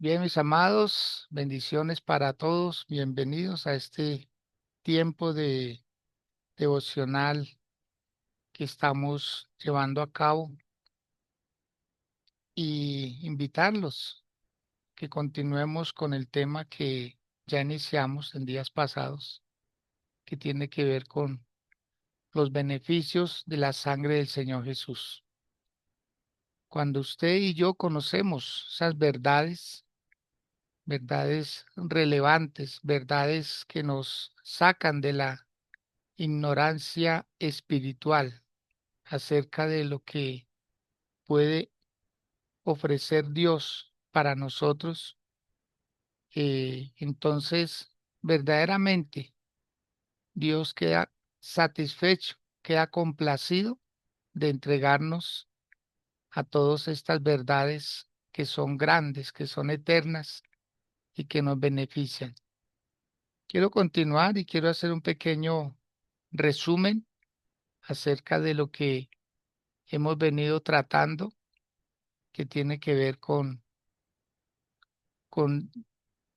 Bien, mis amados, bendiciones para todos. Bienvenidos a este tiempo de devocional que estamos llevando a cabo y invitarlos que continuemos con el tema que ya iniciamos en días pasados, que tiene que ver con los beneficios de la sangre del Señor Jesús. Cuando usted y yo conocemos esas verdades, verdades relevantes, verdades que nos sacan de la ignorancia espiritual acerca de lo que puede ofrecer Dios para nosotros, entonces verdaderamente Dios queda satisfecho, queda complacido de entregarnos a todas estas verdades que son grandes, que son eternas y que nos benefician. Quiero continuar y quiero hacer un pequeño resumen acerca de lo que hemos venido tratando, que tiene que ver con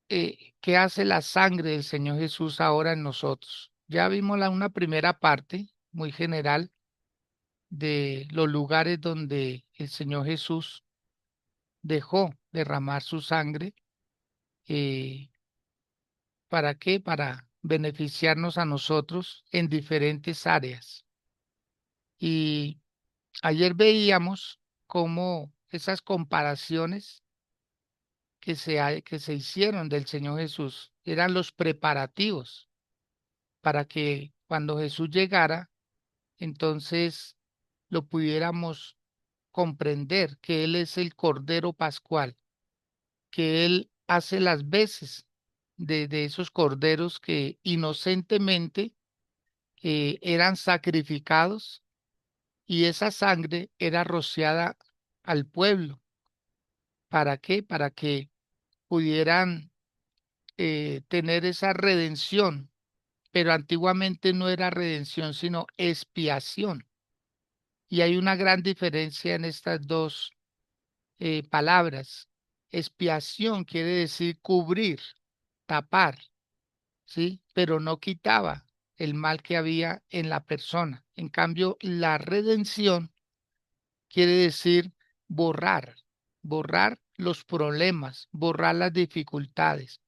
qué hace la sangre del Señor Jesús ahora en nosotros. Ya vimos una primera parte muy general de los lugares donde el Señor Jesús dejó derramar su sangre. eh, ¿Para qué? Para beneficiarnos a nosotros en diferentes áreas. Y ayer veíamos cómo esas comparaciones que se hicieron del Señor Jesús eran los preparativos para que cuando Jesús llegara, entonces lo pudiéramos comprender que Él es el Cordero Pascual, que Él hace las veces de esos corderos que inocentemente eran sacrificados y esa sangre era rociada al pueblo. ¿Para qué? Para que pudieran tener esa redención, pero antiguamente no era redención, sino expiación. Y hay una gran diferencia en estas dos palabras. Expiación quiere decir cubrir, tapar, ¿sí? Pero no quitaba el mal que había en la persona. En cambio, la redención quiere decir borrar, borrar los problemas, borrar las dificultades.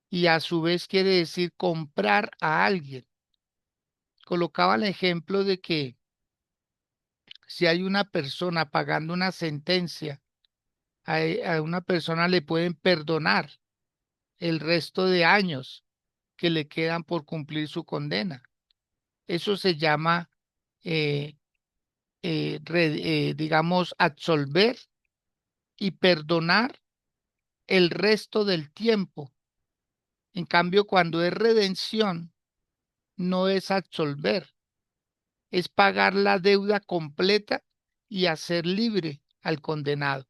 Y a su vez quiere decir comprar a alguien. Colocaba el ejemplo de que si hay una persona pagando una sentencia, a una persona le pueden perdonar el resto de años que le quedan por cumplir su condena. Eso se llama, eh, digamos, absolver y perdonar el resto del tiempo. En cambio, cuando es redención, no es absolver, es pagar la deuda completa y hacer libre al condenado.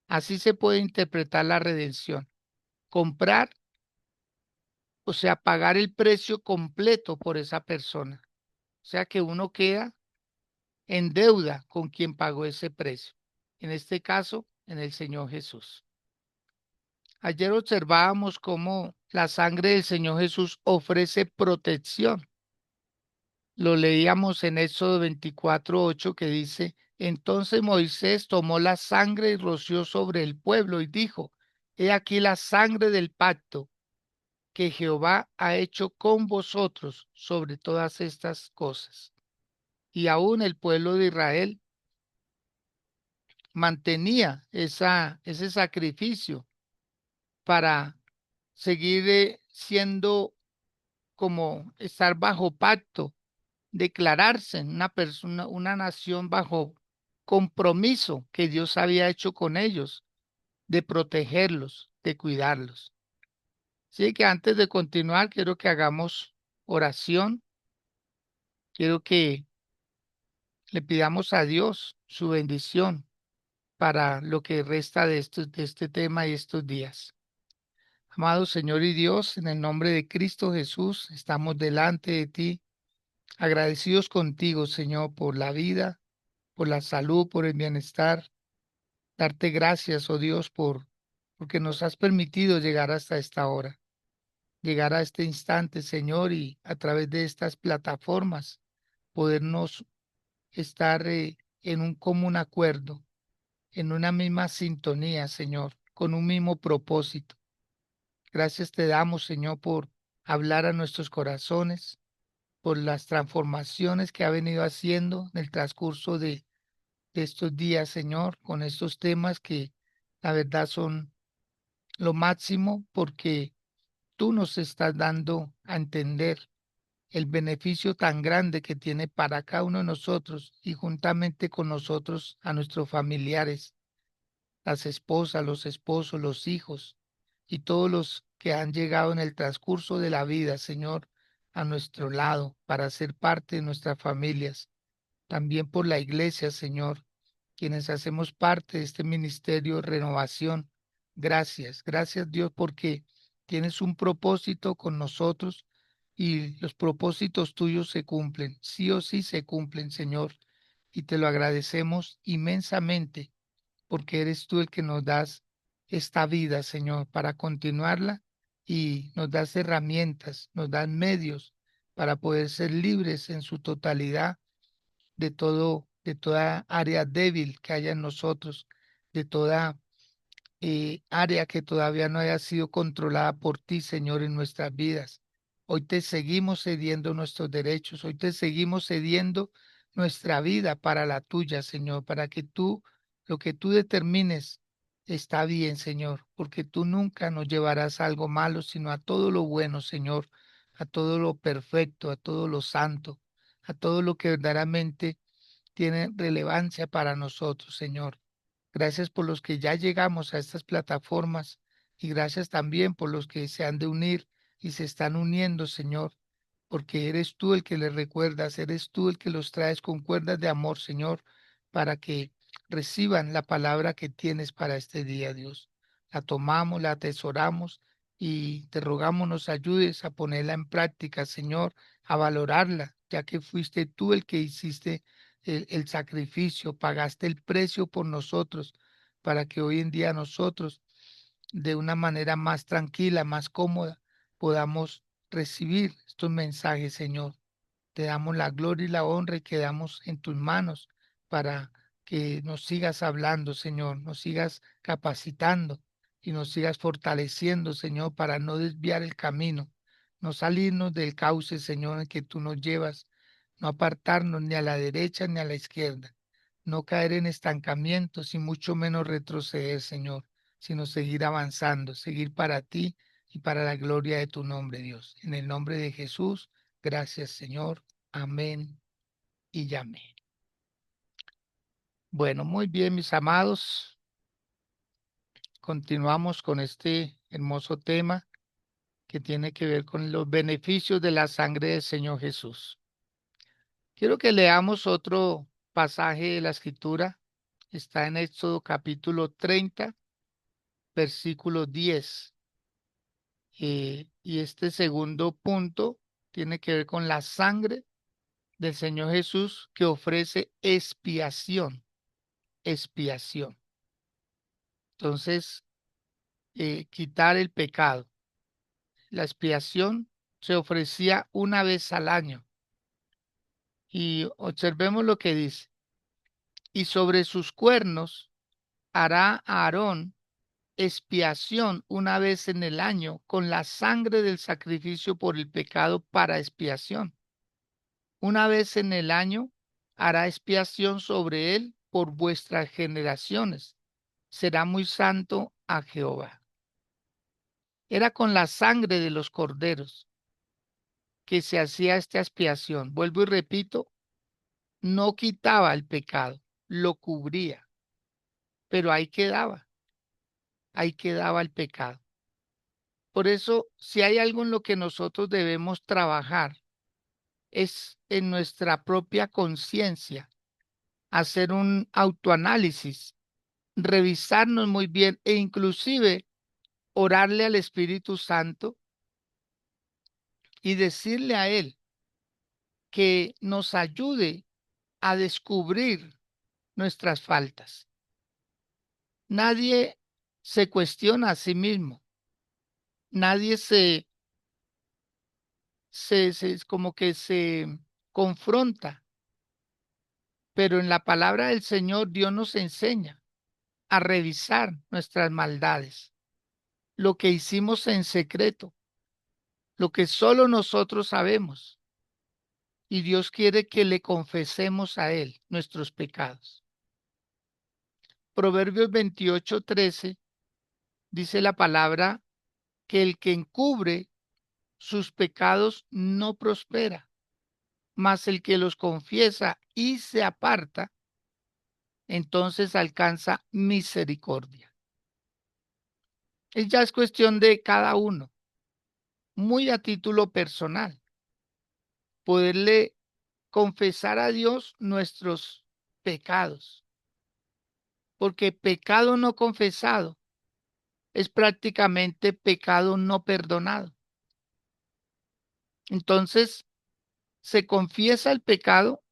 Así se puede interpretar la redención. Comprar, o sea, pagar el precio completo por esa persona. O sea que uno queda en deuda con quien pagó ese precio. En este caso, en el Señor Jesús. Ayer observábamos cómo la sangre del Señor Jesús ofrece protección. Lo leíamos en Éxodo 24:8 que dice, entonces Moisés tomó la sangre y roció sobre el pueblo y dijo, he aquí la sangre del pacto que Jehová ha hecho con vosotros sobre todas estas cosas. Y aún el pueblo de Israel mantenía ese sacrificio para seguir siendo como estar bajo pacto, declararse en una persona, una nación bajo compromiso que Dios había hecho con ellos, de protegerlos, de cuidarlos. Así que antes de continuar, quiero que hagamos oración, quiero que le pidamos a Dios su bendición para lo que resta de este tema y estos días. Amado Señor y Dios, en el nombre de Cristo Jesús, estamos delante de ti, agradecidos contigo, Señor, por la vida, por la salud, por el bienestar. Darte gracias, oh Dios, porque nos has permitido llegar hasta esta hora, llegar a este instante, Señor, y a través de estas plataformas podernos estar en un común acuerdo, en una misma sintonía, Señor, con un mismo propósito. Gracias te damos, Señor, por hablar a nuestros corazones, por las transformaciones que ha venido haciendo en el transcurso de estos días, Señor, con estos temas que la verdad son lo máximo porque tú nos estás dando a entender el beneficio tan grande que tiene para cada uno de nosotros y juntamente con nosotros a nuestros familiares, las esposas, los esposos, los hijos y todos los que han llegado en el transcurso de la vida, Señor, a nuestro lado para ser parte de nuestras familias. También por la iglesia, Señor, quienes hacemos parte de este ministerio de renovación. Gracias, gracias Dios, porque tienes un propósito con nosotros y los propósitos tuyos se cumplen, sí o sí se cumplen, Señor, y te lo agradecemos inmensamente porque eres tú el que nos das esta vida, Señor, para continuarla y nos das herramientas, nos das medios para poder ser libres en su totalidad de todo, de toda área débil que haya en nosotros, de toda área que todavía no haya sido controlada por ti, Señor, en nuestras vidas. Hoy te seguimos cediendo nuestros derechos, hoy te seguimos cediendo nuestra vida para la tuya, Señor, para que tú, lo que tú determines, está bien, Señor, porque tú nunca nos llevarás a algo malo, sino a todo lo bueno, Señor, a todo lo perfecto, a todo lo santo, a todo lo que verdaderamente tiene relevancia para nosotros, Señor. Gracias por los que ya llegamos a estas plataformas y gracias también por los que se han de unir y se están uniendo, Señor, porque eres tú el que les recuerdas, eres tú el que los traes con cuerdas de amor, Señor, para que reciban la palabra que tienes para este día, Dios. La tomamos, la atesoramos y te rogamos nos ayudes a ponerla en práctica, Señor, a valorarla, ya que fuiste tú el que hiciste el sacrificio, pagaste el precio por nosotros, para que hoy en día nosotros, de una manera más tranquila, más cómoda, podamos recibir estos mensajes, Señor. Te damos la gloria y la honra y quedamos en tus manos para que nos sigas hablando, Señor, nos sigas capacitando y nos sigas fortaleciendo, Señor, para no desviar el camino, no salirnos del cauce, Señor, en que tú nos llevas, no apartarnos ni a la derecha ni a la izquierda, no caer en estancamientos y mucho menos retroceder, Señor, sino seguir avanzando, seguir para ti y para la gloria de tu nombre, Dios. En el nombre de Jesús. Gracias, Señor. Amén y amén. Bueno, muy bien, mis amados. Continuamos con este hermoso tema que tiene que ver con los beneficios de la sangre del Señor Jesús. Quiero que leamos otro pasaje de la Escritura. Está en Éxodo capítulo 30, versículo 10. Y este segundo punto tiene que ver con la sangre del Señor Jesús que ofrece expiación, expiación. Entonces, quitar el pecado. La expiación se ofrecía una vez al año. Y observemos lo que dice. Y sobre sus cuernos hará Aarón expiación una vez en el año con la sangre del sacrificio por el pecado para expiación. Una vez en el año hará expiación sobre él por vuestras generaciones. Será muy santo a Jehová. Era con la sangre de los corderos que se hacía esta expiación. Vuelvo y repito, no quitaba el pecado, lo cubría, pero ahí quedaba el pecado. Por eso, si hay algo en lo que nosotros debemos trabajar, es en nuestra propia conciencia, hacer un autoanálisis, revisarnos muy bien e inclusive orarle al Espíritu Santo y decirle a Él que nos ayude a descubrir nuestras faltas. Nadie se cuestiona a sí mismo. Nadie como que se confronta, pero en la palabra del Señor Dios nos enseña a revisar nuestras maldades, lo que hicimos en secreto, lo que solo nosotros sabemos, y Dios quiere que le confesemos a Él nuestros pecados. Proverbios 28:13 dice la palabra que el que encubre sus pecados no prospera, mas el que los confiesa y se aparta, entonces alcanza misericordia. Ya es cuestión de cada uno, muy a título personal, poderle confesar a Dios nuestros pecados, porque pecado no confesado es prácticamente pecado no perdonado. Entonces, se confiesa el pecado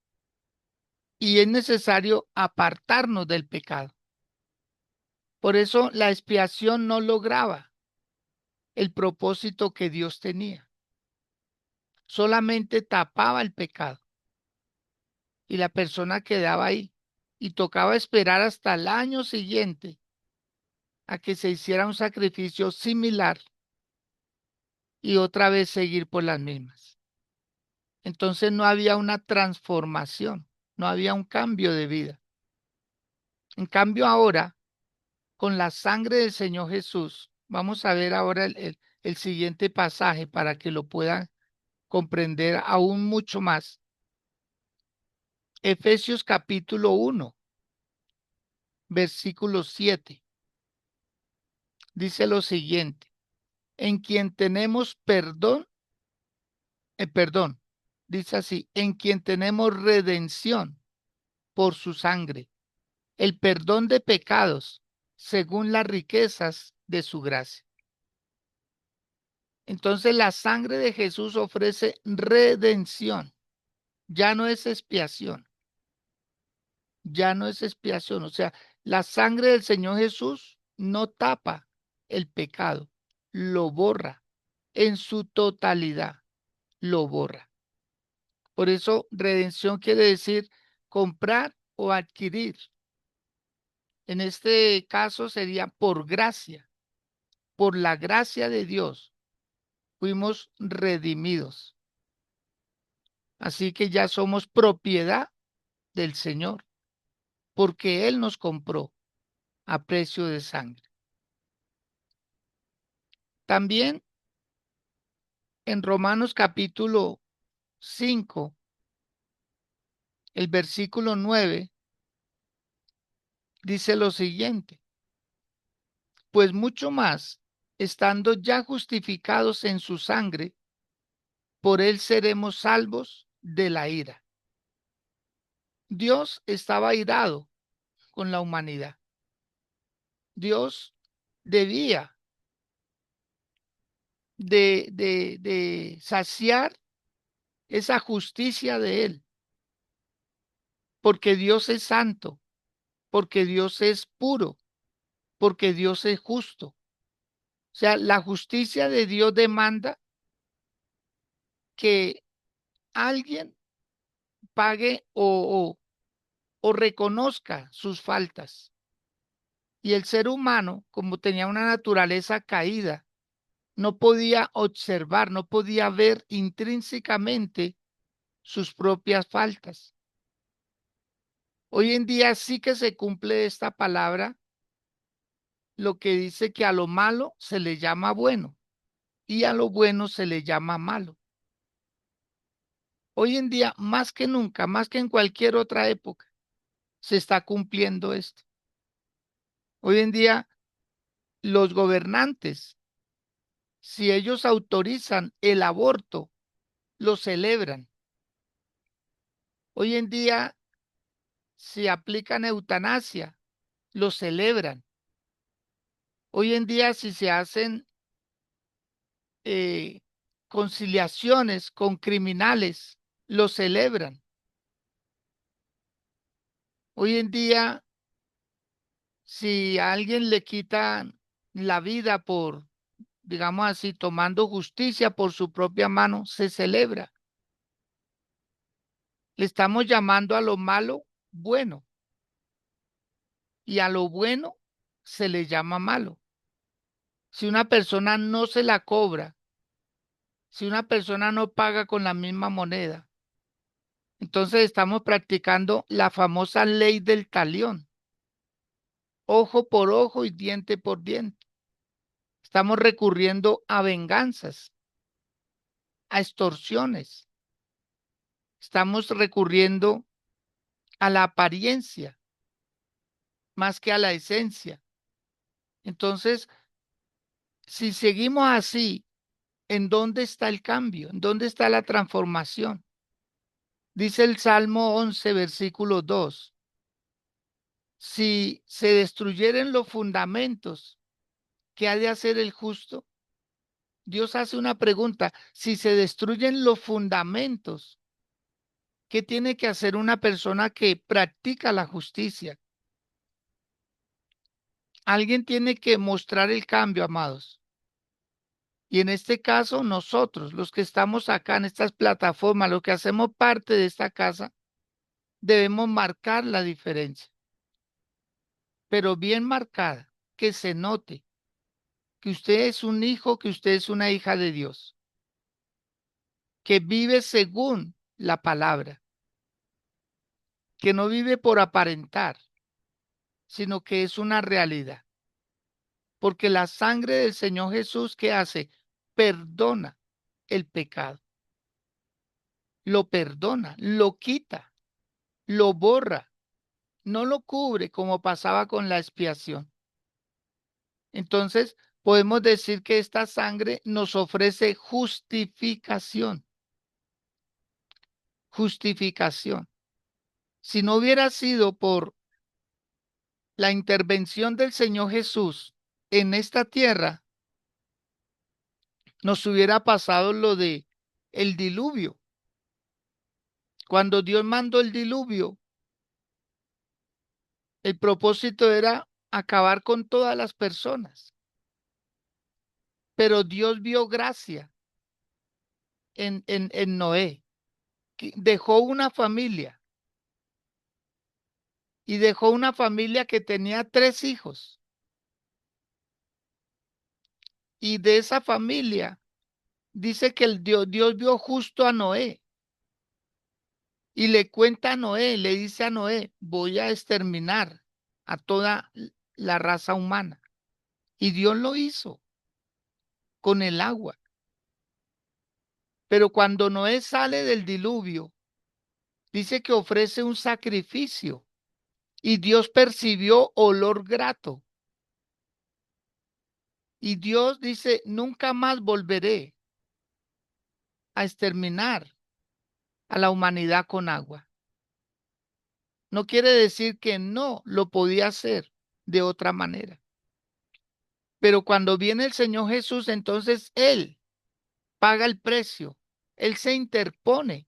y es necesario apartarnos del pecado. Por eso la expiación no lograba el propósito que Dios tenía. Solamente tapaba el pecado y la persona quedaba ahí y tocaba esperar hasta el año siguiente a que se hiciera un sacrificio similar y otra vez seguir por las mismas. Entonces no había una transformación, no había un cambio de vida. En cambio ahora, con la sangre del Señor Jesús, vamos a ver ahora el siguiente pasaje para que lo puedan comprender aún mucho más. Efesios capítulo 1, versículo 7, dice lo siguiente, en quien tenemos perdón, dice así, en quien tenemos redención por su sangre, el perdón de pecados según las riquezas de su gracia. Entonces la sangre de Jesús ofrece redención, ya no es expiación, ya no es expiación. O sea, la sangre del Señor Jesús no tapa el pecado, lo borra en su totalidad, lo borra. Por eso redención quiere decir comprar o adquirir. En este caso sería por gracia, por la gracia de Dios, fuimos redimidos. Así que ya somos propiedad del Señor, porque Él nos compró a precio de sangre. También en Romanos capítulo 5, el versículo 9, dice lo siguiente, pues mucho más, estando ya justificados en su sangre, por Él seremos salvos de la ira. Dios estaba airado con la humanidad. Dios debía de saciar esa justicia de Él, porque Dios es santo, porque Dios es puro, porque Dios es justo. O sea, la justicia de Dios demanda que alguien pague o reconozca sus faltas. Y el ser humano, como tenía una naturaleza caída, no podía observar, no podía ver intrínsecamente sus propias faltas. Hoy en día sí que se cumple esta palabra, lo que dice que a lo malo se le llama bueno y a lo bueno se le llama malo. Hoy en día, más que nunca, más que en cualquier otra época, se está cumpliendo esto. Hoy en día, los gobernantes, si ellos autorizan el aborto, lo celebran. Hoy en día, si aplican eutanasia, lo celebran. Hoy en día, si se hacen eh, conciliaciones con criminales, lo celebran. Hoy en día, si a alguien le quitan la vida por, digamos así, tomando justicia por su propia mano, se celebra. Le estamos llamando a lo malo bueno y a lo bueno se le llama malo. Si una persona no se la cobra, si una persona no paga con la misma moneda, entonces estamos practicando la famosa ley del talión, ojo por ojo y diente por diente. Estamos recurriendo a venganzas, a extorsiones. Estamos recurriendo a la apariencia más que a la esencia. Entonces, si seguimos así, ¿en dónde está el cambio? ¿En dónde está la transformación? Dice el Salmo 11, versículo 2. Si se destruyeren los fundamentos, ¿qué ha de hacer el justo? Dios hace una pregunta. Si se destruyen los fundamentos, ¿qué tiene que hacer una persona que practica la justicia? Alguien tiene que mostrar el cambio, amados. Y en este caso, nosotros, los que estamos acá en estas plataformas, los que hacemos parte de esta casa, debemos marcar la diferencia, pero bien marcada, que se note que usted es un hijo, que usted es una hija de Dios, que vive según la palabra, que no vive por aparentar, sino que es una realidad. Porque la sangre del Señor Jesús, ¿qué hace? Perdona el pecado, lo perdona, lo quita, lo borra, no lo cubre como pasaba con la expiación. Entonces, podemos decir que esta sangre nos ofrece justificación, justificación. Si no hubiera sido por la intervención del Señor Jesús en esta tierra, nos hubiera pasado lo de el diluvio. Cuando Dios mandó el diluvio, el propósito era acabar con todas las personas. Pero Dios vio gracia en Noé, que dejó una familia y dejó una familia que tenía 3 hijos. Y de esa familia dice que Dios vio justo a Noé y le cuenta a Noé, le dice a Noé, voy a exterminar a toda la raza humana. Y Dios lo hizo con el agua. Pero cuando Noé sale del diluvio, dice que ofrece un sacrificio y Dios percibió olor grato. Y Dios dice, nunca más volveré a exterminar a la humanidad con agua. No quiere decir que no lo podía hacer de otra manera. Pero cuando viene el Señor Jesús, entonces Él paga el precio. Él se interpone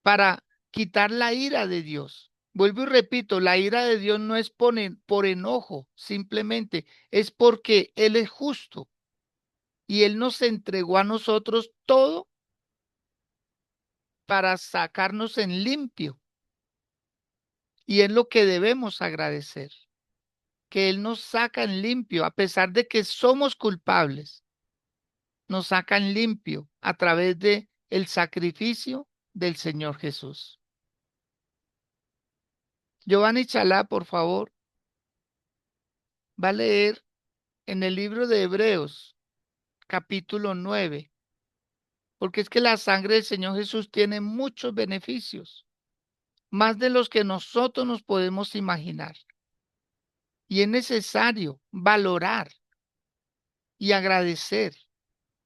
para quitar la ira de Dios. Vuelvo y repito, la ira de Dios no es por enojo, simplemente es porque Él es justo y Él nos entregó a nosotros todo para sacarnos en limpio. Y es lo que debemos agradecer, que Él nos saca en limpio, a pesar de que somos culpables, nos saca en limpio a través de el sacrificio del Señor Jesús. Giovanni Chalá, por favor, va a leer en el libro de Hebreos, capítulo 9, porque es que la sangre del Señor Jesús tiene muchos beneficios, más de los que nosotros nos podemos imaginar. Y es necesario valorar y agradecer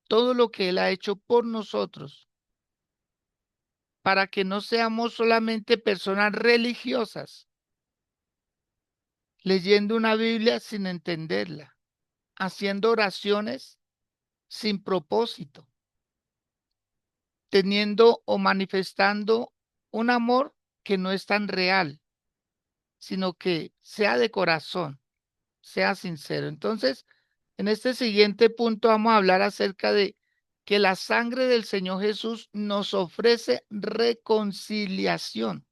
todo lo que Él ha hecho por nosotros, para que no seamos solamente personas religiosas, leyendo una Biblia sin entenderla, haciendo oraciones sin propósito, teniendo o manifestando un amor que no es tan real, sino que sea de corazón, sea sincero. Entonces, en este siguiente punto vamos a hablar acerca de que la sangre del Señor Jesús nos ofrece reconciliación.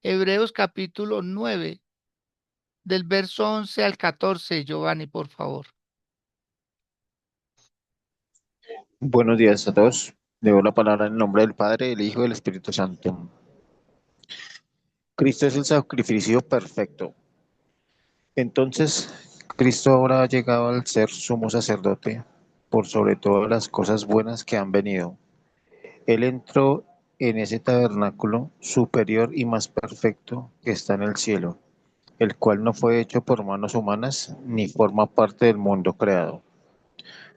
Hebreos capítulo 9, del verso 11 al 14, Giovanni, por favor. Buenos días a todos. Le doy la palabra en el nombre del Padre, del Hijo y del Espíritu Santo. Cristo es el sacrificio perfecto. Entonces, Cristo ahora ha llegado al ser sumo sacerdote por sobre todas las cosas buenas que han venido. Él entró en ese tabernáculo superior y más perfecto que está en el cielo, el cual no fue hecho por manos humanas ni forma parte del mundo creado.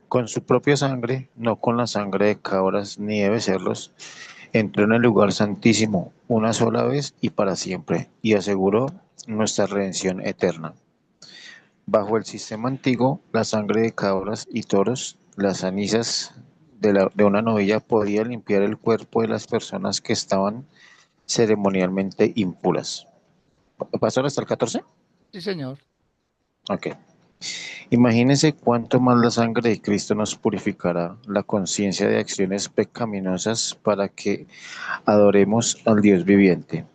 Con su propia sangre, no con la sangre de cabras ni de becerros, entró en el lugar santísimo una sola vez y para siempre, y aseguró nuestra redención eterna. Bajo el sistema antiguo, la sangre de cabras y toros, las cenizas de una novilla podía limpiar el cuerpo de las personas que estaban ceremonialmente impuras. ¿Pasó hasta el 14? Sí, señor. Ok. Imagínense cuánto más la sangre de Cristo nos purificará la conciencia de acciones pecaminosas para que adoremos al Dios viviente.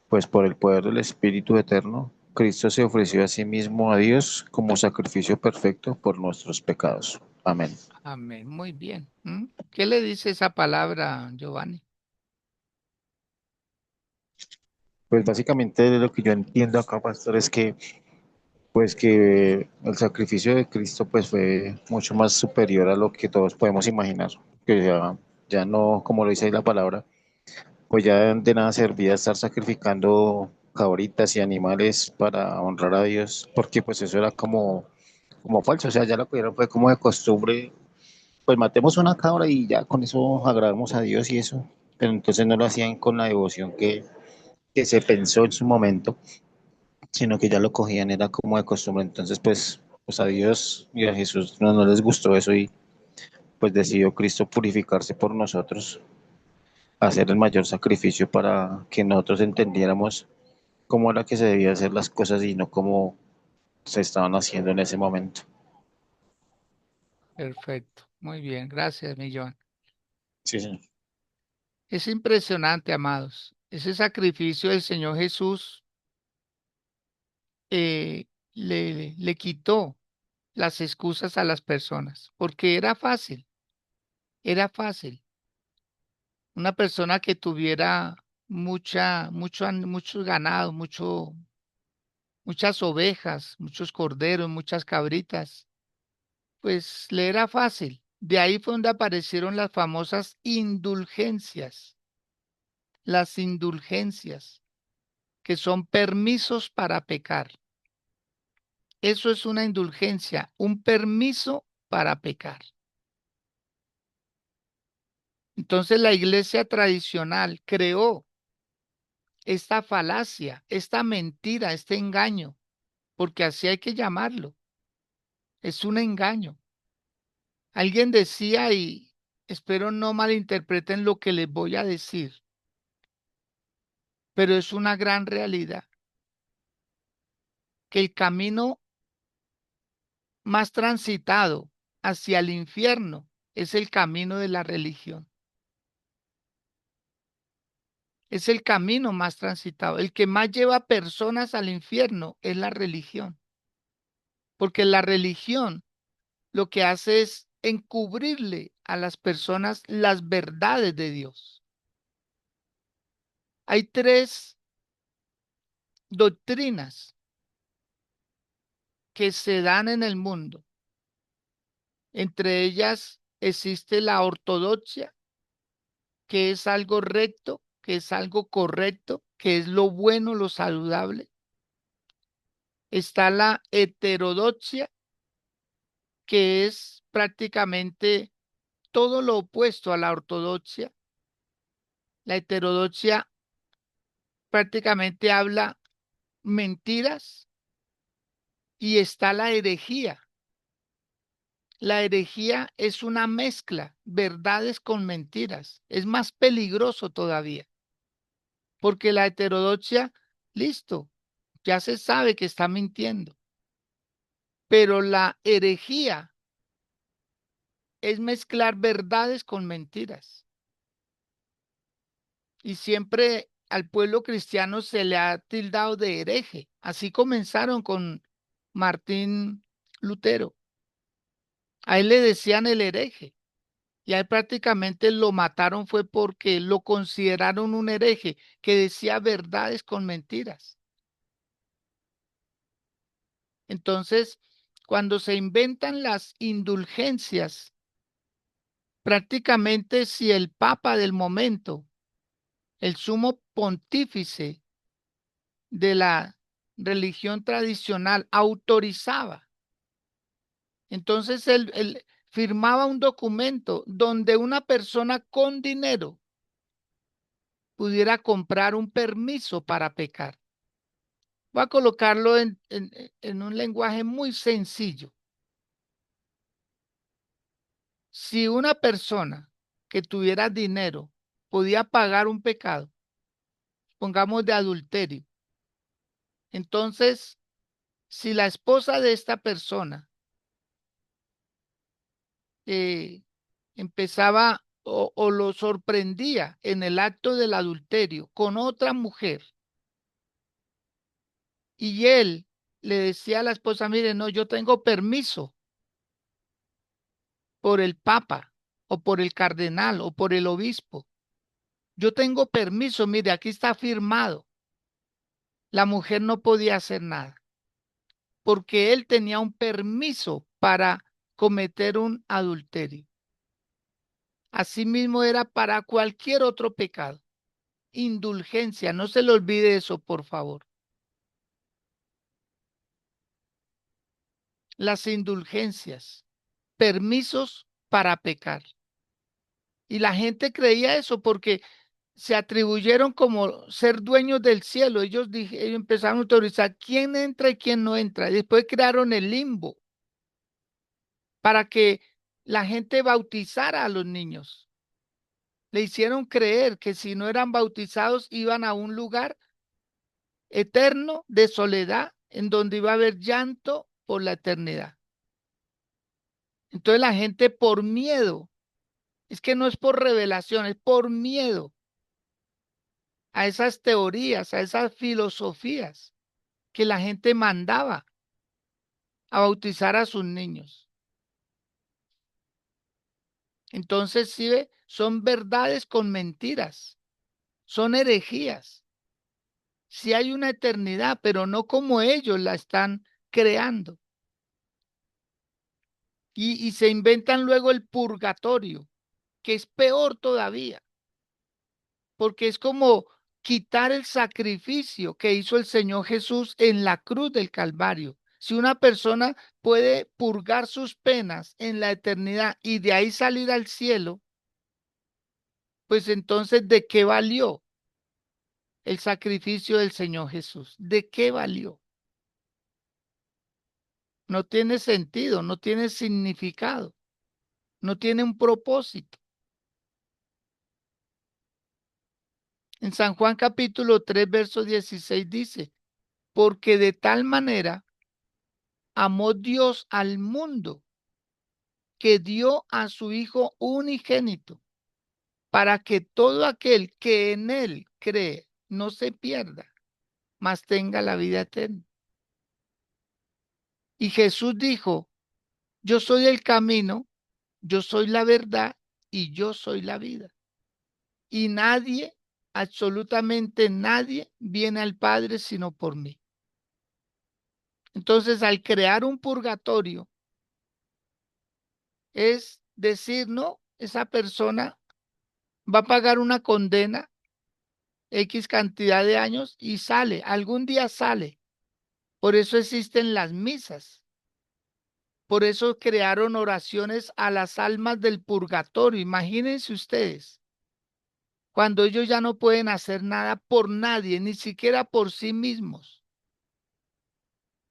Pues por el poder del Espíritu Eterno, Cristo se ofreció a sí mismo a Dios como sacrificio perfecto por nuestros pecados. Amén. Amén. Muy bien. ¿Mm? ¿Qué le dice esa palabra, Giovanni? Pues básicamente lo que yo entiendo acá, pastor, es que pues que el sacrificio de Cristo pues fue mucho más superior a lo que todos podemos imaginar. Que ya no, como lo dice ahí la palabra, pues ya de nada servía estar sacrificando cabritas y animales para honrar a Dios, porque pues eso era como falso, o sea, ya lo cogieron fue como de costumbre, pues matemos una cabra y ya con eso agradamos a Dios y eso, pero entonces no lo hacían con la devoción que se pensó en su momento, sino que ya lo cogían, era como de costumbre, entonces pues a Dios y a Jesús no les gustó eso y pues decidió Cristo purificarse por nosotros, hacer el mayor sacrificio para que nosotros entendiéramos cómo era que se debía hacer las cosas y no cómo se estaban haciendo en ese momento. Perfecto. Muy bien. Gracias, mi Giovanni. Sí, señor. Es impresionante, amados. Ese sacrificio del Señor Jesús le quitó las excusas a las personas, porque era fácil, era fácil. Una persona que tuviera muchos ganados, muchas ovejas, muchos corderos, muchas cabritas, pues le era fácil. De ahí fue donde aparecieron las famosas indulgencias, las indulgencias, que son permisos para pecar. Eso es una indulgencia, un permiso para pecar. Entonces la iglesia tradicional creó esta falacia, esta mentira, este engaño, porque así hay que llamarlo. Es un engaño. Alguien decía, y espero no malinterpreten lo que les voy a decir, pero es una gran realidad, que el camino más transitado hacia el infierno es el camino de la religión. Es el camino más transitado. El que más lleva personas al infierno es la religión, porque la religión lo que hace es encubrirle a las personas las verdades de Dios. Hay tres doctrinas que se dan en el mundo. Entre ellas existe la ortodoxia, que es algo recto, que es algo correcto, que es lo bueno, lo saludable. Está la heterodoxia, que es prácticamente todo lo opuesto a la ortodoxia. La heterodoxia prácticamente habla mentiras y está la herejía. La herejía es una mezcla, verdades con mentiras. Es más peligroso todavía, porque la heterodoxia, listo, ya se sabe que está mintiendo. Pero la herejía es mezclar verdades con mentiras. Y siempre al pueblo cristiano se le ha tildado de hereje. Así comenzaron con Martín Lutero. A él le decían el hereje. Y a él prácticamente lo mataron fue porque lo consideraron un hereje que decía verdades con mentiras. Entonces, cuando se inventan las indulgencias, prácticamente si el papa del momento, el sumo pontífice de la religión tradicional, autorizaba, entonces él firmaba un documento donde una persona con dinero pudiera comprar un permiso para pecar. Voy a colocarlo en un lenguaje muy sencillo. Si una persona que tuviera dinero podía pagar un pecado, pongamos de adulterio, entonces, si la esposa de esta persona eh, empezaba o lo sorprendía en el acto del adulterio con otra mujer y él le decía a la esposa, mire, no, yo tengo permiso por el papa o por el cardenal o por el obispo. Yo tengo permiso, mire, aquí está firmado. La mujer no podía hacer nada porque él tenía un permiso para cometer un adulterio. Asimismo era para cualquier otro pecado. Indulgencia, no se le olvide eso, por favor. Las indulgencias, permisos para pecar. Y la gente creía eso porque se atribuyeron como ser dueños del cielo. Ellos empezaron a autorizar quién entra y quién no entra. Y después crearon el limbo para que la gente bautizara a los niños. Le hicieron creer que si no eran bautizados iban a un lugar eterno de soledad en donde iba a haber llanto por la eternidad. Entonces la gente por miedo, es que no es por revelación, es por miedo a esas teorías, a esas filosofías que la gente mandaba a bautizar a sus niños. Entonces, sí ve, son verdades con mentiras, son herejías. Sí hay una eternidad, pero no como ellos la están creando. Y se inventan luego el purgatorio, que es peor todavía, porque es como quitar el sacrificio que hizo el Señor Jesús en la cruz del Calvario. Si una persona puede purgar sus penas en la eternidad y de ahí salir al cielo, pues entonces, ¿de qué valió el sacrificio del Señor Jesús? ¿De qué valió? No tiene sentido, no tiene significado, no tiene un propósito. En San Juan capítulo 3, verso 16 dice, porque de tal manera amó Dios al mundo que dio a su Hijo unigénito para que todo aquel que en él cree no se pierda, mas tenga la vida eterna. Y Jesús dijo, yo soy el camino, yo soy la verdad y yo soy la vida. Y nadie, absolutamente nadie, viene al Padre sino por mí. Entonces, al crear un purgatorio, es decir, no, esa persona va a pagar una condena X cantidad de años y sale, algún día sale. Por eso existen las misas. Por eso crearon oraciones a las almas del purgatorio. Imagínense ustedes, cuando ellos ya no pueden hacer nada por nadie, ni siquiera por sí mismos.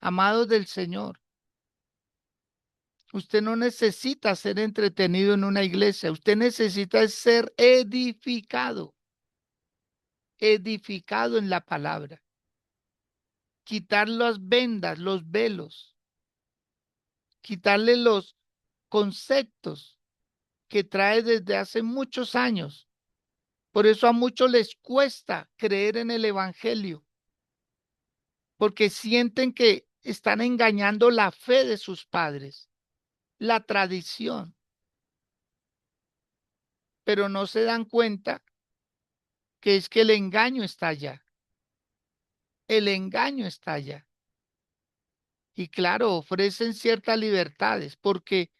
Amados del Señor, usted no necesita ser entretenido en una iglesia, usted necesita ser edificado, edificado en la palabra, quitar las vendas, los velos, quitarle los conceptos que trae desde hace muchos años. Por eso a muchos les cuesta creer en el Evangelio, porque sienten que están engañando la fe de sus padres, la tradición, pero no se dan cuenta que es que el engaño está allá, el engaño está allá. Y claro, ofrecen ciertas libertades, porque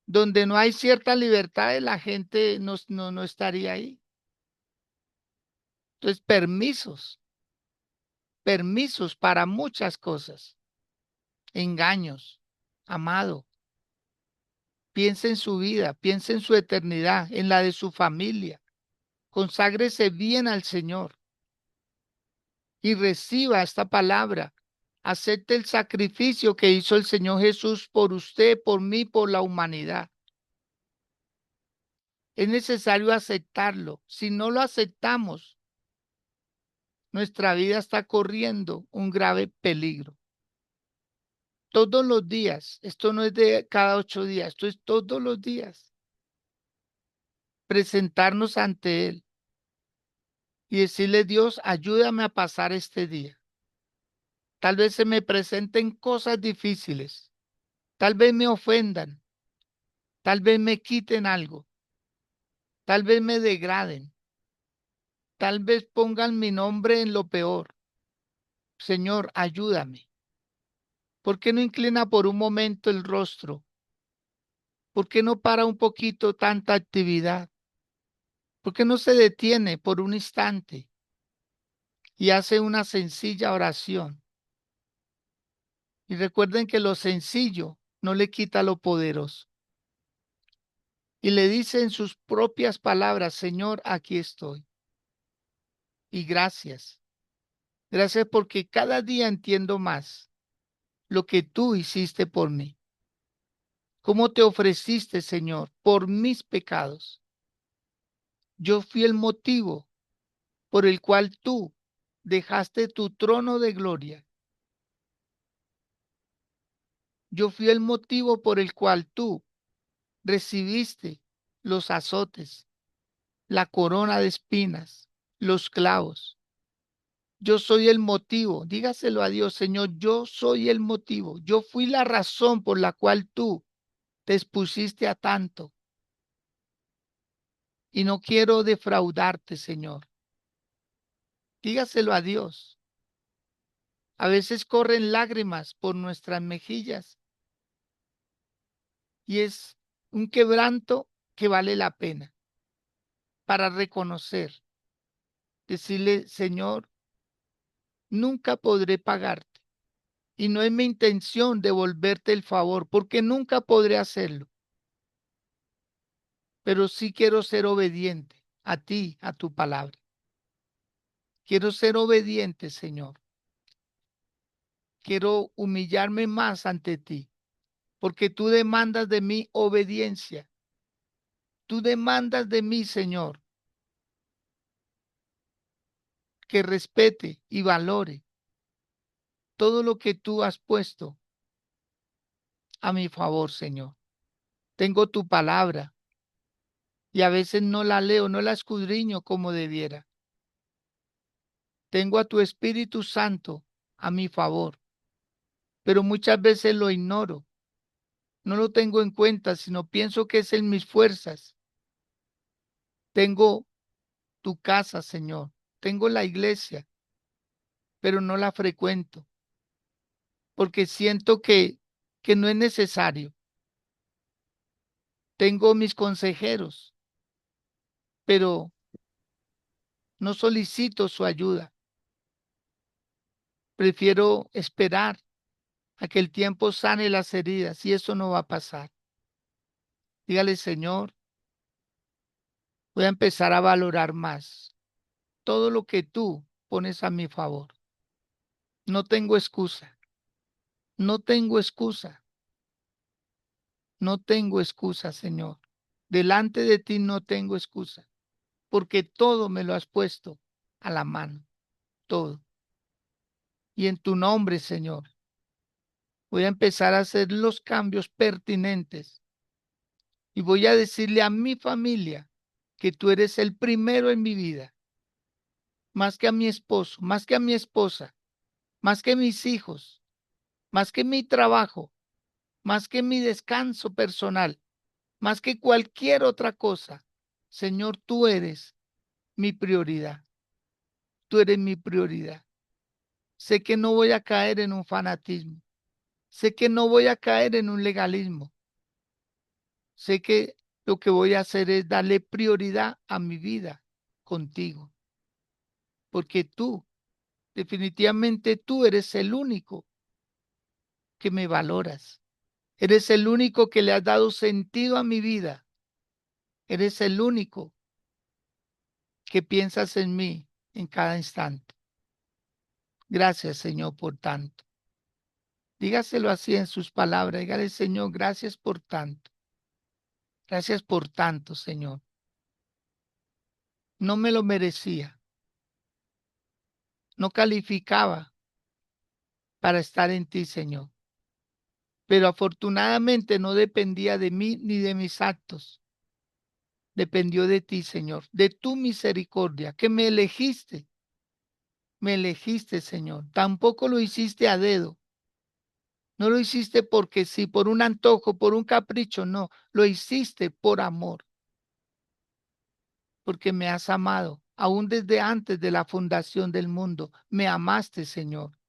donde no hay ciertas libertades, la gente no estaría ahí. Entonces, permisos para muchas cosas, engaños, amado. Piense en su vida, piense en su eternidad, en la de su familia. Conságrese bien al Señor y reciba esta palabra. Acepte el sacrificio que hizo el Señor Jesús por usted, por mí, por la humanidad. Es necesario aceptarlo. Si no lo aceptamos, nuestra vida está corriendo un grave peligro. Todos los días, esto no es de cada 8 días, esto es todos los días. Presentarnos ante Él y decirle, Dios, ayúdame a pasar este día. Tal vez se me presenten cosas difíciles, tal vez me ofendan, tal vez me quiten algo, tal vez me degraden, tal vez pongan mi nombre en lo peor. Señor, ayúdame. ¿Por qué no inclina por un momento el rostro? ¿Por qué no para un poquito tanta actividad? ¿Por qué no se detiene por un instante y hace una sencilla oración? Y recuerden que lo sencillo no le quita lo poderoso. Y le dice en sus propias palabras, Señor, aquí estoy. Y gracias. Gracias porque cada día entiendo más lo que tú hiciste por mí. Cómo te ofreciste, Señor, por mis pecados. Yo fui el motivo por el cual tú dejaste tu trono de gloria. Yo fui el motivo por el cual tú recibiste los azotes, la corona de espinas, los clavos. Yo soy el motivo, dígaselo a Dios, Señor, yo soy el motivo. Yo fui la razón por la cual tú te expusiste a tanto. Y no quiero defraudarte, Señor. Dígaselo a Dios. A veces corren lágrimas por nuestras mejillas y es un quebranto que vale la pena para reconocer, decirle, Señor, nunca podré pagarte y no es mi intención devolverte el favor porque nunca podré hacerlo, pero sí quiero ser obediente a ti, a tu palabra. Quiero ser obediente, Señor. Quiero humillarme más ante ti porque tú demandas de mí obediencia. Tú demandas de mí, Señor, que respete y valore todo lo que tú has puesto a mi favor, Señor. Tengo tu palabra y a veces no la leo, no la escudriño como debiera. Tengo a tu Espíritu Santo a mi favor, pero muchas veces lo ignoro. No lo tengo en cuenta, sino pienso que es en mis fuerzas. Tengo tu casa, Señor. Tengo la iglesia, pero no la frecuento porque siento que no es necesario. Tengo mis consejeros, pero no solicito su ayuda. Prefiero esperar a que el tiempo sane las heridas y eso no va a pasar. Dígale, Señor, voy a empezar a valorar más todo lo que tú pones a mi favor. No tengo excusa, no tengo excusa, no tengo excusa, Señor. Delante de ti no tengo excusa, porque todo me lo has puesto a la mano, todo. Y en tu nombre, Señor, Voy a empezar a hacer los cambios pertinentes y voy a decirle a mi familia que tú eres el primero en mi vida, más que a mi esposo, más que a mi esposa, más que mis hijos, más que mi trabajo, más que mi descanso personal, más que cualquier otra cosa. Señor, tú eres mi prioridad. Tú eres mi prioridad. Sé que no voy a caer en un fanatismo. Sé que no voy a caer en un legalismo. Sé que lo que voy a hacer es darle prioridad a mi vida contigo, porque tú, definitivamente tú eres el único que me valoras. Eres el único que le has dado sentido a mi vida. Eres el único que piensas en mí en cada instante. Gracias, Señor, por tanto. Dígaselo así en sus palabras. Dígale, Señor, gracias por tanto. Gracias por tanto, Señor. No me lo merecía. No calificaba para estar en ti, Señor. Pero afortunadamente no dependía de mí ni de mis actos. Dependió de ti, Señor, de tu misericordia, que me elegiste. Me elegiste, Señor. Tampoco lo hiciste a dedo. No lo hiciste porque sí, por un antojo, por un capricho, no. Lo hiciste por amor, porque me has amado. Aún desde antes de la fundación del mundo, me amaste, Señor.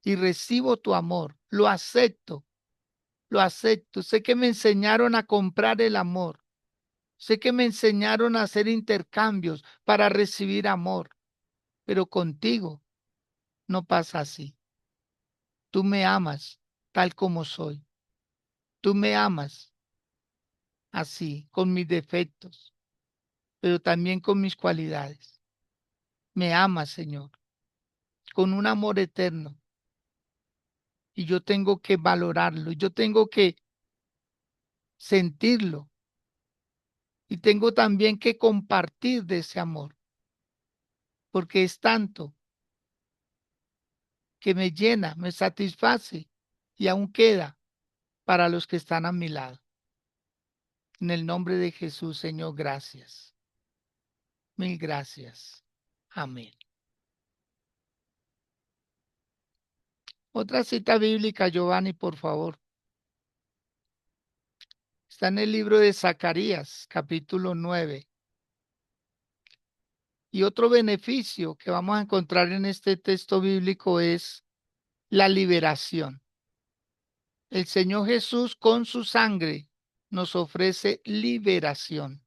Y recibo tu amor. Lo acepto, lo acepto. Sé que me enseñaron a comprar el amor. Sé que me enseñaron a hacer intercambios para recibir amor, pero contigo no pasa así. Tú me amas tal como soy. Tú me amas así, con mis defectos, pero también con mis cualidades. Me amas, Señor, con un amor eterno. Y yo tengo que valorarlo, yo tengo que sentirlo y tengo también que compartir de ese amor, porque es tanto que me llena, me satisface y aún queda para los que están a mi lado. En el nombre de Jesús, Señor, gracias. Mil gracias. Amén. Otra cita bíblica, Giovanni, por favor. Está en el libro de Zacarías, capítulo 9. Y otro beneficio que vamos a encontrar en este texto bíblico es la liberación. El Señor Jesús con su sangre nos ofrece liberación.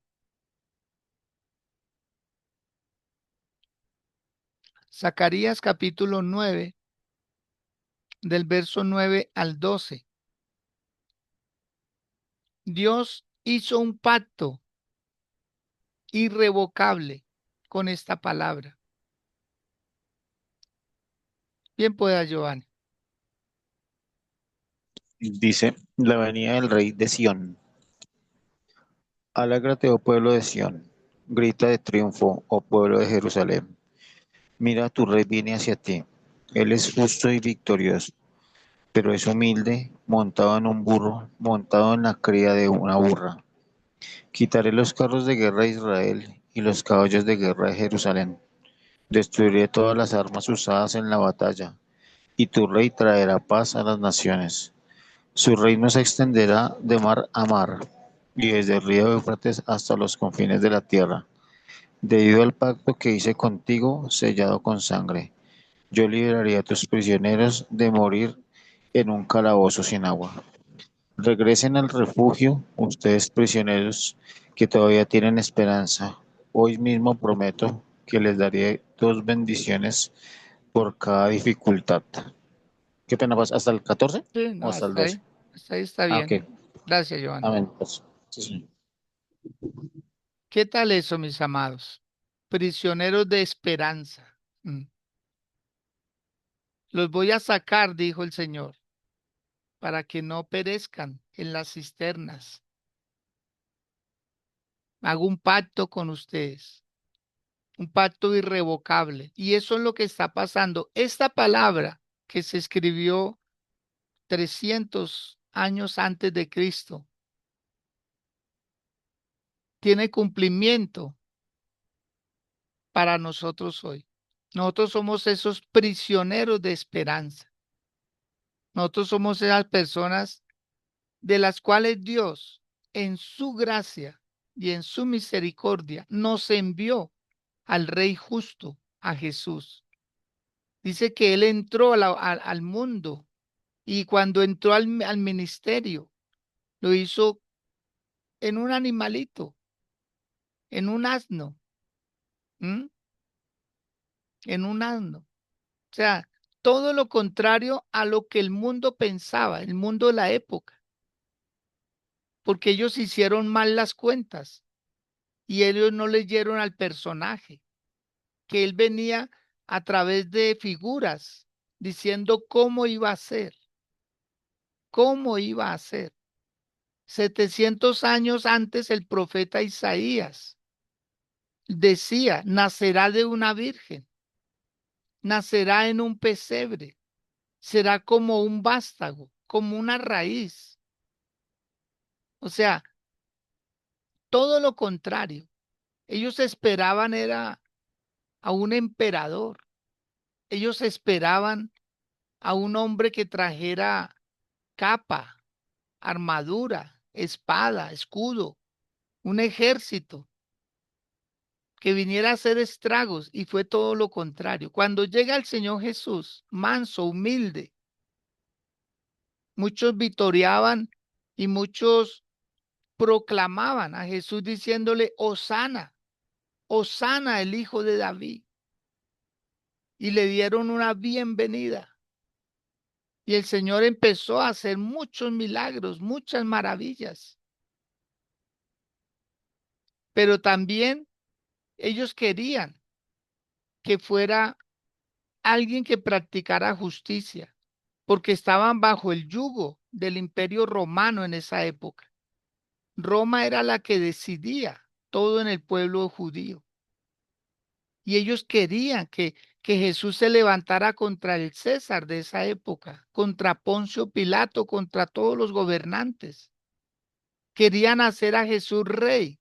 Zacarías capítulo 9, del verso 9 al 12. Dios hizo un pacto irrevocable con esta palabra. Bien pueda, Giovanni. Dice, la venida del rey de Sión. Alégrate, oh pueblo de Sión. Grita de triunfo, oh pueblo de Jerusalén. Mira, tu rey viene hacia ti. Él es justo y victorioso, pero es humilde, montado en un burro, montado en la cría de una burra. Quitaré los carros de guerra de Israel y los caballos de guerra de Jerusalén. Destruiré todas las armas usadas en la batalla, y tu rey traerá paz a las naciones. Su reino se extenderá de mar a mar, y desde el río Éufrates hasta los confines de la tierra. Debido al pacto que hice contigo, sellado con sangre, yo liberaría a tus prisioneros de morir en un calabozo sin agua. Regresen al refugio, ustedes prisioneros que todavía tienen esperanza. Hoy mismo prometo que les daré dos bendiciones por cada dificultad. ¿Qué pena vas? ¿Hasta el 14 Sí, o no, hasta el 12? hasta ahí está Ah, ok. bien. Gracias, Giovanni. Amén. Pues, sí, sí. ¿Qué tal eso, mis amados? Prisioneros de esperanza. Los voy a sacar, dijo el Señor, para que no perezcan en las cisternas. Hago un pacto con ustedes, un pacto irrevocable. Y eso es lo que está pasando. Esta palabra que se escribió 300 años antes de Cristo, tiene cumplimiento para nosotros hoy. Nosotros somos esos prisioneros de esperanza. Nosotros somos esas personas de las cuales Dios, en su gracia y en su misericordia, nos envió al Rey justo, a Jesús. Dice que Él entró al mundo y cuando entró al ministerio, lo hizo en un animalito, en un asno, ¿m? En un asno. O sea, todo lo contrario a lo que el mundo pensaba, el mundo de la época, porque ellos hicieron mal las cuentas y ellos no leyeron al personaje, que él venía a través de figuras diciendo cómo iba a ser, cómo iba a ser. 700 años antes el profeta Isaías decía, nacerá de una virgen, nacerá en un pesebre, será como un vástago, como una raíz. O sea, todo lo contrario. Ellos esperaban era a un emperador. Ellos esperaban a un hombre que trajera capa, armadura, espada, escudo, un ejército que viniera a hacer estragos y fue todo lo contrario. Cuando llega el Señor Jesús, manso, humilde, muchos vitoreaban y muchos proclamaban a Jesús diciéndole, Hosana, Hosana el hijo de David. Y le dieron una bienvenida. Y el Señor empezó a hacer muchos milagros, muchas maravillas. Pero también ellos querían que fuera alguien que practicara justicia, porque estaban bajo el yugo del imperio romano en esa época. Roma era la que decidía todo en el pueblo judío. Y ellos querían que Jesús se levantara contra el César de esa época, contra Poncio Pilato, contra todos los gobernantes. Querían hacer a Jesús rey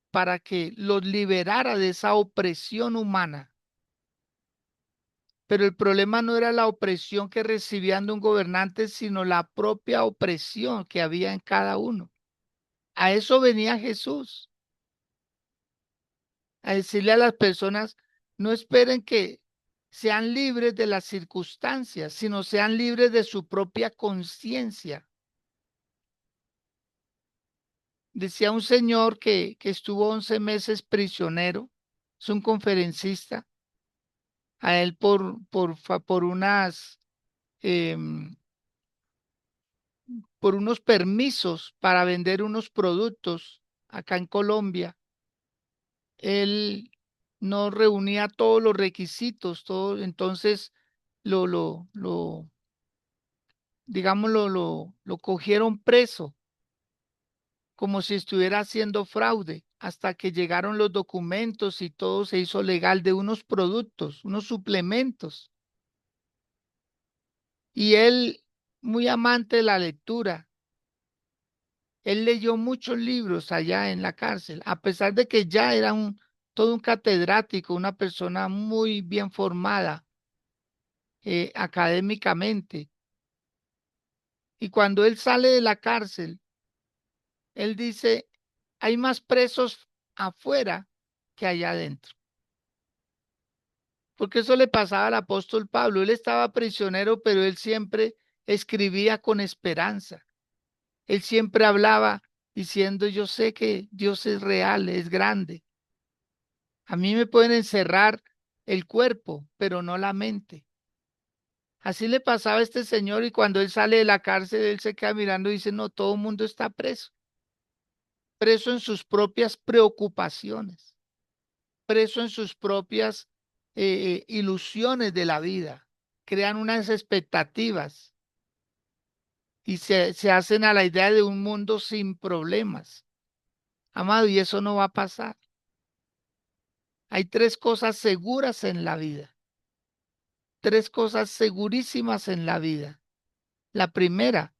para que los liberara de esa opresión humana. Pero el problema no era la opresión que recibían de un gobernante, sino la propia opresión que había en cada uno. A eso venía Jesús, a decirle a las personas, no esperen que sean libres de las circunstancias, sino sean libres de su propia conciencia. Decía un señor que estuvo 11 meses prisionero, es un conferencista, a él por em, por unos permisos para vender unos productos acá en Colombia. Él no reunía todos los requisitos, todo, entonces lo digamos, lo cogieron preso, como si estuviera haciendo fraude, hasta que llegaron los documentos y todo se hizo legal de unos productos, unos suplementos. Y él, muy amante de la lectura, él leyó muchos libros allá en la cárcel, a pesar de que ya era todo un catedrático, una persona muy bien formada académicamente. Y cuando él sale de la cárcel, él dice, hay más presos afuera que allá adentro. Porque eso le pasaba al apóstol Pablo. Él estaba prisionero, pero él siempre escribía con esperanza. Él siempre hablaba diciendo, yo sé que Dios es real, es grande. A mí me pueden encerrar el cuerpo, pero no la mente. Así le pasaba a este señor y cuando él sale de la cárcel, él se queda mirando y dice, no, todo el mundo está preso, preso en sus propias preocupaciones, preso en sus propias ilusiones de la vida, crean unas expectativas y se hacen a la idea de un mundo sin problemas. Amado, y eso no va a pasar. Hay tres cosas seguras en la vida, tres cosas segurísimas en la vida. La primera,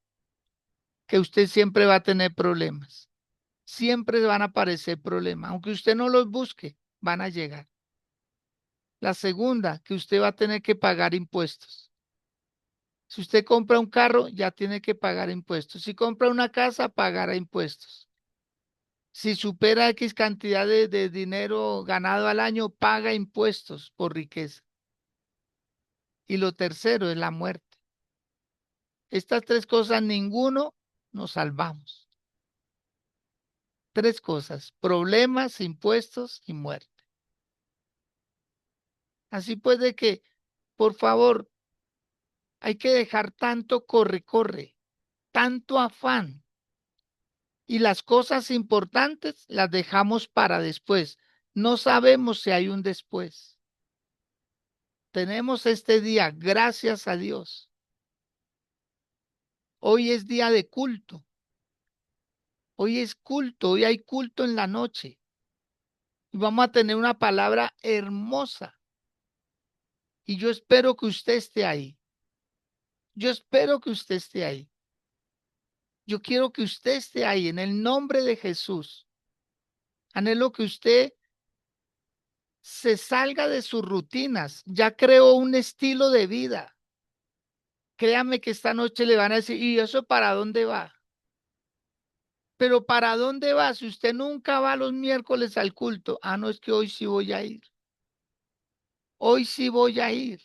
que usted siempre va a tener problemas. Siempre van a aparecer problemas. Aunque usted no los busque, van a llegar. La segunda, que usted va a tener que pagar impuestos. Si usted compra un carro, ya tiene que pagar impuestos. Si compra una casa, pagará impuestos. Si supera X cantidad de dinero ganado al año, paga impuestos por riqueza. Y lo tercero es la muerte. Estas tres cosas, ninguno nos salvamos. Tres cosas: problemas, impuestos y muerte. Así pues de que, por favor, hay que dejar tanto corre, corre, tanto afán. Y las cosas importantes las dejamos para después. No sabemos si hay un después. Tenemos este día, gracias a Dios. Hoy es día de culto. Hoy es culto, hoy hay culto en la noche. Y vamos a tener una palabra hermosa. Y yo espero que usted esté ahí. Yo espero que usted esté ahí. Yo quiero que usted esté ahí en el nombre de Jesús. Anhelo que usted se salga de sus rutinas. Ya creó un estilo de vida. Créame que esta noche le van a decir, ¿y eso para dónde va? Pero ¿para dónde va? Si usted nunca va los miércoles al culto. Ah, no, es que hoy sí voy a ir. Hoy sí voy a ir.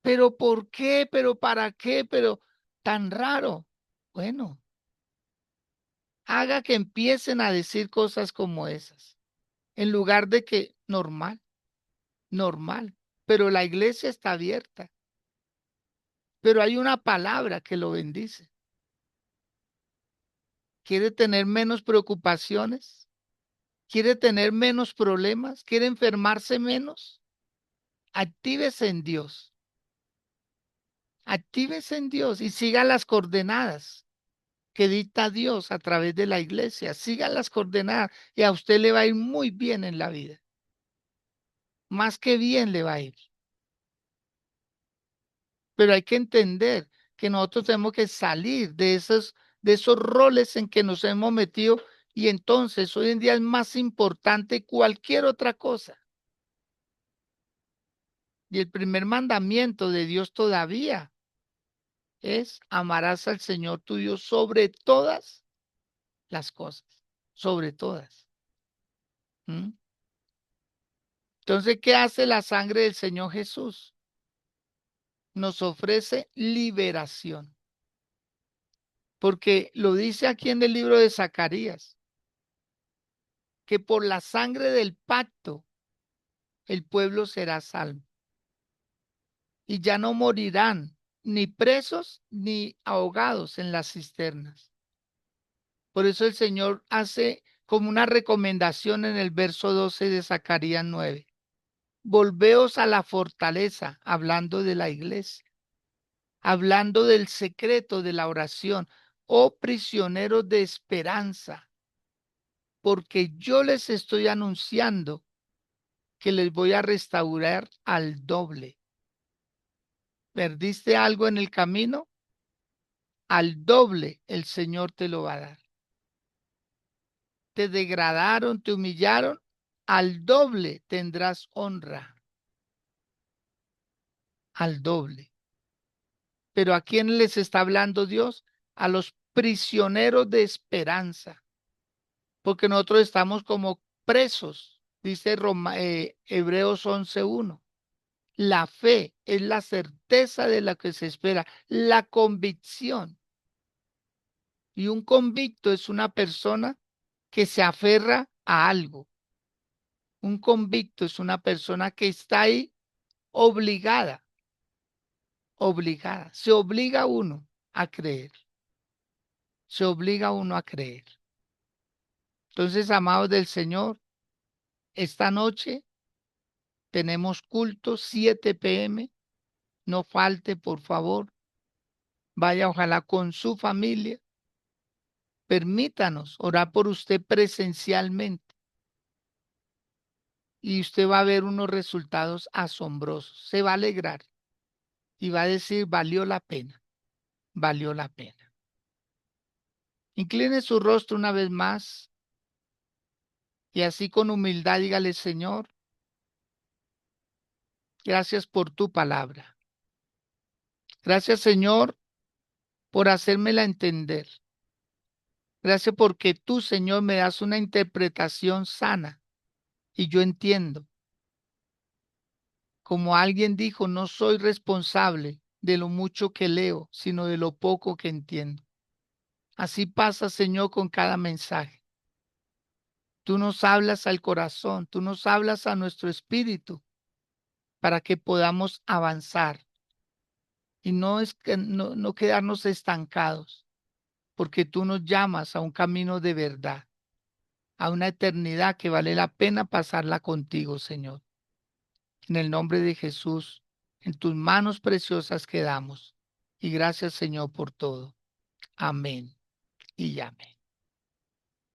¿Pero por qué? ¿Pero para qué? ¿Pero tan raro? Bueno, haga que empiecen a decir cosas como esas, en lugar de que normal, normal. Pero la iglesia está abierta. Pero hay una palabra que lo bendice. ¿Quiere tener menos preocupaciones? ¿Quiere tener menos problemas? ¿Quiere enfermarse menos? Actívese en Dios. Actívese en Dios y siga las coordenadas que dicta Dios a través de la iglesia. Siga las coordenadas y a usted le va a ir muy bien en la vida. Más que bien le va a ir. Pero hay que entender que nosotros tenemos que salir de esos roles en que nos hemos metido, y entonces hoy en día es más importante cualquier otra cosa. Y el primer mandamiento de Dios todavía es: amarás al Señor tu Dios sobre todas las cosas, sobre todas. ¿Mm? Entonces, ¿qué hace la sangre del Señor Jesús? Nos ofrece liberación, porque lo dice aquí en el libro de Zacarías, que por la sangre del pacto el pueblo será salvo y ya no morirán ni presos ni ahogados en las cisternas. Por eso el Señor hace como una recomendación en el verso 12 de Zacarías 9. Volveos a la fortaleza, hablando de la iglesia, hablando del secreto de la oración, oh prisioneros de esperanza, porque yo les estoy anunciando que les voy a restaurar al doble. ¿Perdiste algo en el camino? Al doble el Señor te lo va a dar. Te degradaron, te humillaron, al doble tendrás honra, al doble. Pero ¿a quién les está hablando Dios? A los prisioneros de esperanza, porque nosotros estamos como presos, dice Hebreos 11:1. La fe es la certeza de lo que se espera, la convicción. Y un convicto es una persona que se aferra a algo. Un convicto es una persona que está ahí obligada, obligada. Se obliga uno a creer, se obliga uno a creer. Entonces, amados del Señor, esta noche tenemos culto 7 p.m. No falte, por favor. Vaya, ojalá con su familia. Permítanos orar por usted presencialmente y usted va a ver unos resultados asombrosos. Se va a alegrar y va a decir, valió la pena. valió la pena. Incline su rostro una vez más y así con humildad dígale, Señor, gracias por tu palabra. Gracias, Señor, por hacérmela entender. Gracias porque tú, Señor, me das una interpretación sana y yo entiendo. Como alguien dijo, no soy responsable de lo mucho que leo, sino de lo poco que entiendo. Así pasa, Señor, con cada mensaje. Tú nos hablas al corazón, tú nos hablas a nuestro espíritu para que podamos avanzar y no, es que, no quedarnos estancados, porque tú nos llamas a un camino de verdad, a una eternidad que vale la pena pasarla contigo, Señor. En el nombre de Jesús, en tus manos preciosas quedamos. Y gracias, Señor, por todo. Amén y amén.